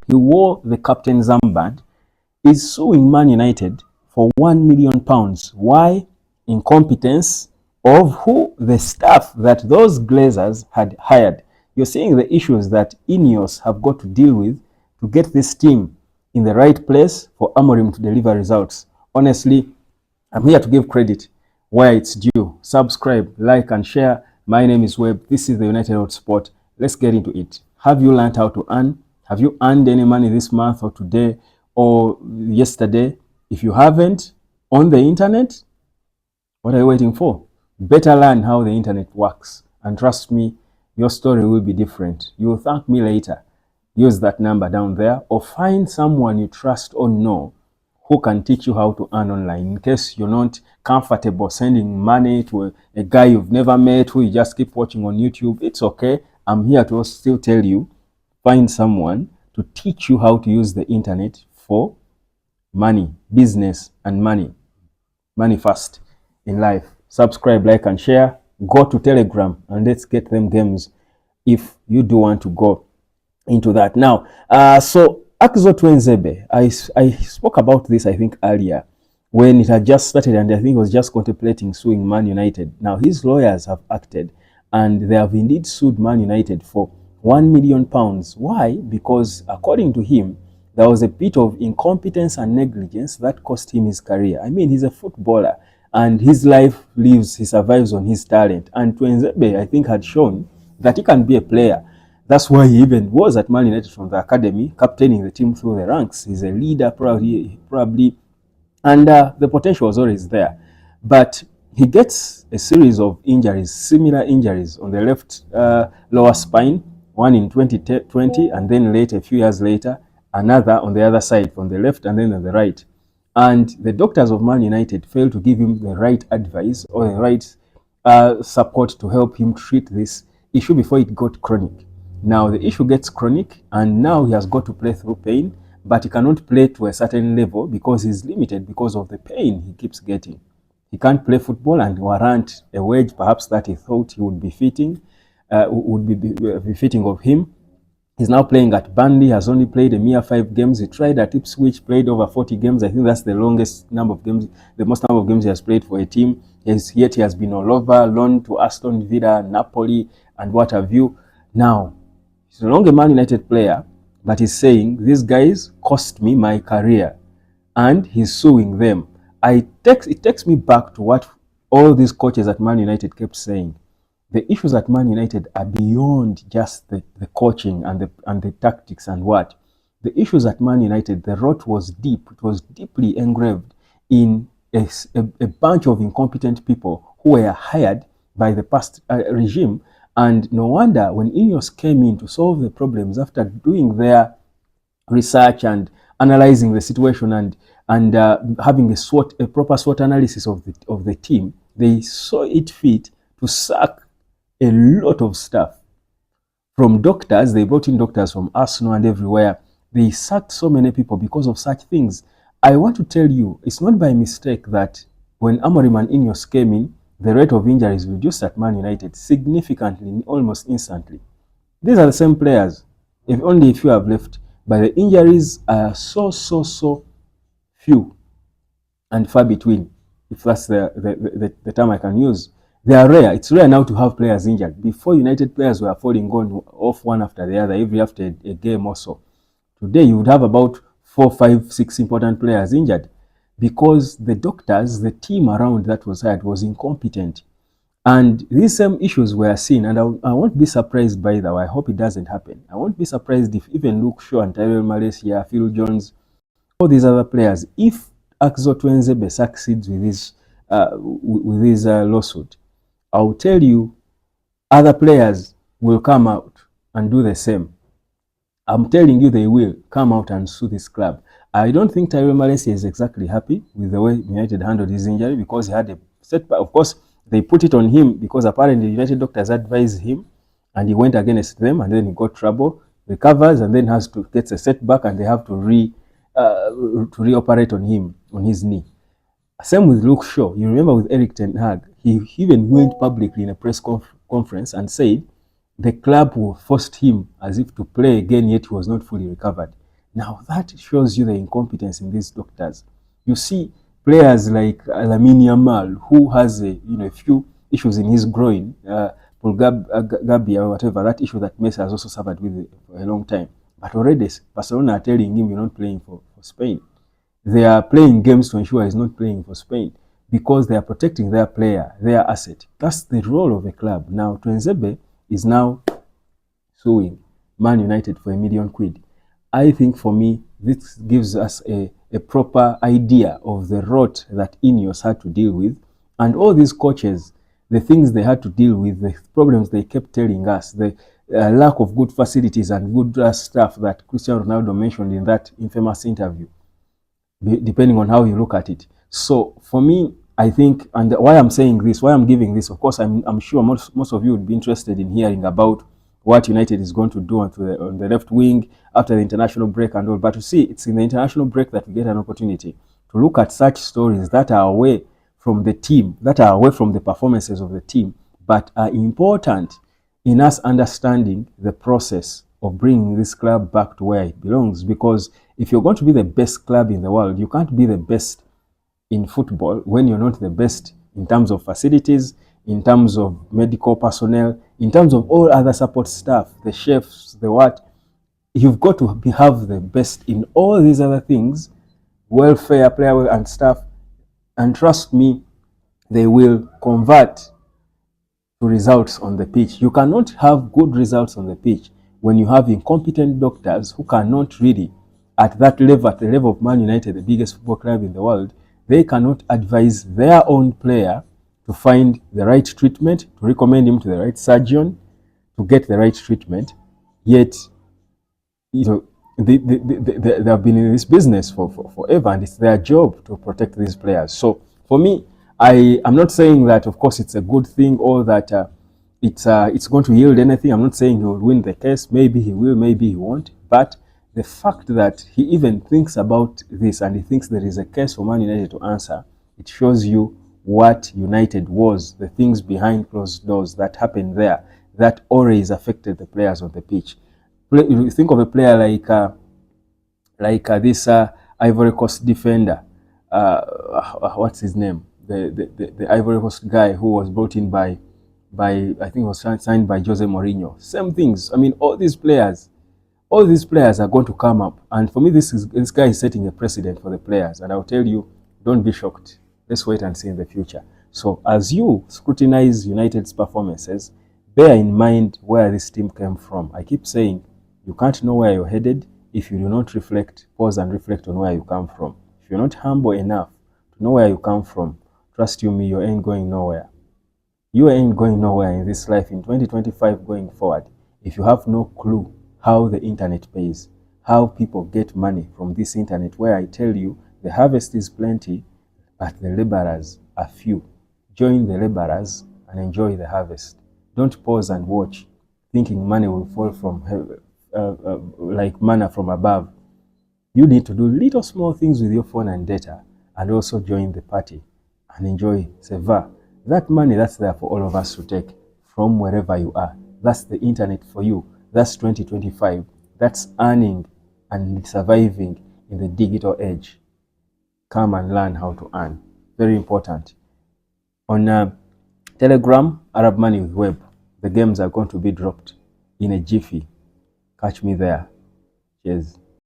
he wore the captain's armband, is suing Man United for £1 million. Why? Incompetence of who? The staff that those Glazers had hired. You're seeing the issues that Ineos have got to deal with to get this team in the right place for Amorim to deliver results. Honestly, I'm here to give credit where it's due. Subscribe, like, and share. My name is Webb. This is the United Hotspot. Let's get into it. Have you learned how to earn? Have you earned any money this month or today or yesterday? If you haven't, on the internet, what are you waiting for? Better learn how the internet works. And trust me, your story will be different. You will thank me later. Use that number down there or find someone you trust or know who can teach you how to earn online. In case you're not comfortable sending money to a guy you've never met who you just keep watching on YouTube, it's okay. I'm here to still tell you, find someone to teach you how to use the internet for money, business, and money. Money first in life. Subscribe, like, and share. Go to Telegram and let's get them games if you do want to go into that. Now, so Axel Tuanzebe, I spoke about this, I think, earlier when it had just started, and I think he was just contemplating suing Man United. Now, his lawyers have acted and they have indeed sued Man United for £1 million. Why? Because according to him, there was a bit of incompetence and negligence that cost him his career. I mean, he's a footballer and his life lives, he survives on his talent. And Tuenzebe, I think, had shown that he can be a player. That's why he even was at Man United from the academy, captaining the team through the ranks. He's a leader, probably, and the potential was always there. But he gets a series of injuries, similar injuries on the left lower spine, one in 2020, and then later, a few years later, another on the other side, from the left and then on the right. And the doctors of Man United failed to give him the right advice or the right support to help him treat this issue before it got chronic. Now the issue gets chronic and now he has got to play through pain, but he cannot play to a certain level because he's limited because of the pain he keeps getting. He can't play football and warrant a wage perhaps that he thought he would be fitting, befitting of him. He's now playing at Burnley, has only played a mere 5 games. He tried at Ipswich, played over 40 games. I think that's the longest number of games, the most number of games he has played for a team. Yet he has been all over, loaned to Aston Villa, Napoli, and what have you. Now, he's no longer a Man United player, but he's saying, these guys cost me my career, and he's suing them. It takes me back to what all these coaches at Man United kept saying. The issues at Man United are beyond just the coaching and the tactics and what. The issues at Man United, the rot was deep. It was deeply engraved in a bunch of incompetent people who were hired by the past regime. And no wonder when Ineos came in to solve the problems after doing their research and analyzing the situation and having a proper SWOT analysis of the team, they saw it fit to sack a lot of stuff. From doctors, they brought in doctors from Arsenal and everywhere. They sacked so many people because of such things. I want to tell you, it's not by mistake that when Amorim and Ineos came in, the rate of injuries reduced at Man United significantly, almost instantly. These are the same players, if only a few have left, but the injuries are so few and far between, if that's the term I can use. They are rare. It's rare now to have players injured. Before, United players were falling off one after the other, every after a game or so. Today, you would have about 4, 5, 6 important players injured because the doctors, the team around that was hired was incompetent. And these same issues were seen, and I won't be surprised by that. I hope it doesn't happen. I won't be surprised if even Luke Shaw and Tyrell Malaysia, Phil Jones, all these other players, if Axel Tuanzebe succeeds with this lawsuit, I'll tell you, other players will come out and do the same. I'm telling you, they will come out and sue this club. I don't think Tyrell Malaysia is exactly happy with the way United handled his injury because he had a setback. Of course, they put it on him because apparently United doctors advised him and he went against them and then he got trouble, recovers and then has to get a setback and they have to reoperate on him, on his knee. Same with Luke Shaw. You remember with Eric Ten Hag, he even went publicly in a press conference and said the club forced him as if to play again, yet he was not fully recovered. Now that shows you the incompetence in these doctors. You see players like Lamine Yamal, who has a few issues in his groin, Gabia or whatever, that issue that Messi has also suffered with for a long time. But already Barcelona are telling him you're not playing for Spain. They are playing games to ensure he's not playing for Spain because they are protecting their player, their asset. That's the role of a club. Now, Tuenzebe is now suing Man United for £1 million. I think for me, this gives us a proper idea of the rot that Ineos had to deal with. And all these coaches, the things they had to deal with, the problems they kept telling us, the lack of good facilities and good stuff that Cristiano Ronaldo mentioned in that infamous interview, depending on how you look at it. So for me, I think, and why I'm saying this, why I'm giving this, of course, I'm sure most of you would be interested in hearing about what United is going to do on the left wing after the international break and all. But you see, it's in the international break that we get an opportunity to look at such stories that are away from the team, that are away from the performances of the team, but are important in us understanding the process of bringing this club back to where it belongs. Because if you're going to be the best club in the world, you can't be the best in football when you're not the best in terms of facilities, in terms of medical personnel, in terms of all other support staff, the chefs, the what. You've got to have the best in all these other things, welfare, player and staff, and trust me, they will convert to results on the pitch. You cannot have good results on the pitch when you have incompetent doctors who cannot really, at that level, at the level of Man United, the biggest football club in the world, they cannot advise their own player to find the right treatment, to recommend him to the right surgeon, to get the right treatment. Yet, they have been in this business for forever, and it's their job to protect these players. So for me, I'm not saying that, of course, it's a good thing or that it's going to yield anything. I'm not saying he will win the case. Maybe he will, maybe he won't. But the fact that he even thinks about this and he thinks there is a case for Man United to answer, it shows you what United was, the things behind closed doors that happened there, that always affected the players on the pitch. You think of a player like this Ivory Coast defender, what's his name? The Ivory Coast guy who was brought in by I think it was signed by Jose Mourinho. Same things. I mean, all these players are going to come up. And for me, this guy is setting a precedent for the players. And I'll tell you, don't be shocked. Let's wait and see in the future. So as you scrutinize United's performances, bear in mind where this team came from. I keep saying, you can't know where you're headed if you do not reflect, pause and reflect on where you come from. If you're not humble enough to know where you come from, trust you me, you ain't going nowhere. You ain't going nowhere in this life in 2025 going forward if you have no clue how the internet pays, how people get money from this internet, where I tell you the harvest is plenty, but the laborers are few. Join the laborers and enjoy the harvest. Don't pause and watch, thinking money will fall from heaven, like manna from above. You need to do little small things with your phone and data, and also join the party and enjoy Seva. That money that's there for all of us to take from wherever you are. That's the internet for you. That's 2025. That's earning and surviving in the digital age. Come and learn how to earn. Very important. On Telegram, Arab Money with Web, the games are going to be dropped in a jiffy. Catch me there. Cheers.